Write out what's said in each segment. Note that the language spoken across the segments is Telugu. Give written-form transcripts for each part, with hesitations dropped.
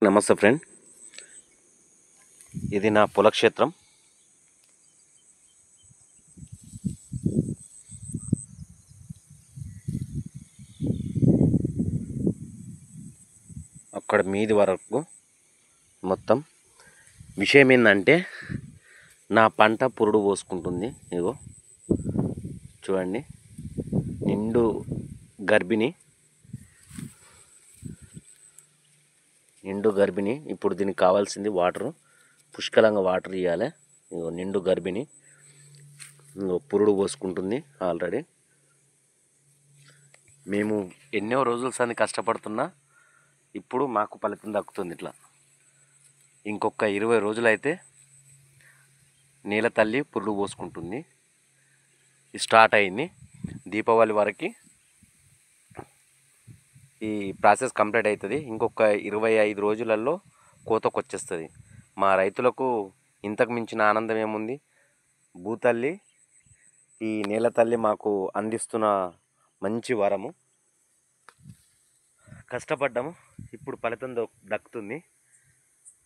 నమస్తే ఫ్రెండ్, ఇది నా పొలక్షేత్రం. అక్కడ మీది వరకు మొత్తం విషయం ఏంటంటే నా పంట పురుడు పోసుకుంటుంది. ఇగో చూడండి, నిండు గర్భిణి. ఇప్పుడు దీనికి కావాల్సింది వాటరు, పుష్కలంగా వాటర్ ఇవ్వాలి. ఇగో నిండు గర్భిణి, ఇంకో పురుడు పోసుకుంటుంది ఆల్రెడీ. మేము ఎన్నో రోజుల సంది కష్టపడుతున్నా ఇప్పుడు మాకు ఫలితం దక్కుతుంది. ఇట్లా ఇంకొక 20 రోజులైతే నేల తల్లి పురుడు పోసుకుంటుంది. స్టార్ట్ అయింది. దీపావళి వరకు ఈ ప్రాసెస్ కంప్లీట్ అవుతుంది. ఇంకొక 25 రోజులలో కోతకు వచ్చేస్తుంది. మా రైతులకు ఇంతకు మించిన ఆనందం ఏముంది? భూతల్లి, ఈ నేల తల్లి మాకు అందిస్తున్న మంచి వరము. కష్టపడ్డాము, ఇప్పుడు ఫలితం దక్కుతుంది.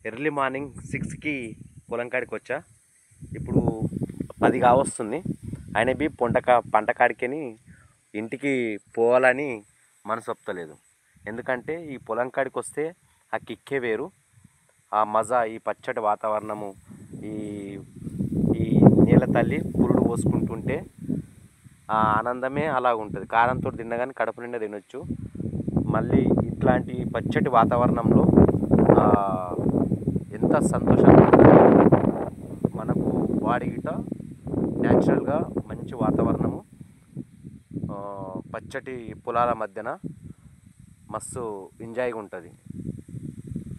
ఎర్లీ మార్నింగ్ 6కి పొలం కాడికి వచ్చా. ఇప్పుడు 10 కావస్తుంది. ఆయన బి పంట కాడికని ఇంటికి పోవాలని మనసు ఒప్పలేదు. ఎందుకంటే ఈ పొలం కాడికి వస్తే ఆ కిక్కే వేరు, ఆ మజా, ఈ పచ్చటి వాతావరణము, ఈ ఈ నేల తల్లి పురుడు పోసుకుంటుంటే ఆ ఆనందమే అలా ఉంటుంది. కారంతో తిన్నా కానీ కడుపు నిండా తినొచ్చు. మళ్ళీ ఇట్లాంటి పచ్చటి వాతావరణంలో ఎంత సంతోషంగా మనకు బాడీ గిట న్యాచురల్గా మంచి వాతావరణము, పచ్చటి పొలాల మధ్యన మస్తు ఎంజాయ్గా ఉంటుంది.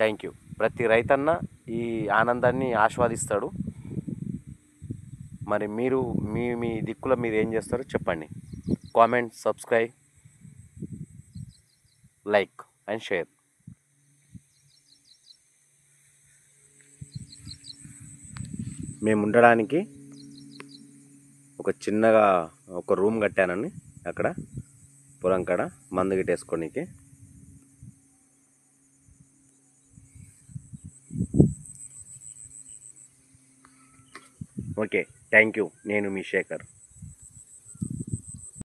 Thank you. ప్రతి రైతన్న ఈ ఆనందాన్ని ఆస్వాదిస్తాడు. మరి మీరు మీ దిక్కులో మీరు ఏం చేస్తారో చెప్పండి. Comment, subscribe, like and share. మేము ఉండడానికి చిన్నగా ఒక రూమ్ కట్టానని అక్కడ పొలం కాడ మందు గిట్టేసుకోనికి. Okay, thank you. నేను మీ శేఖర్.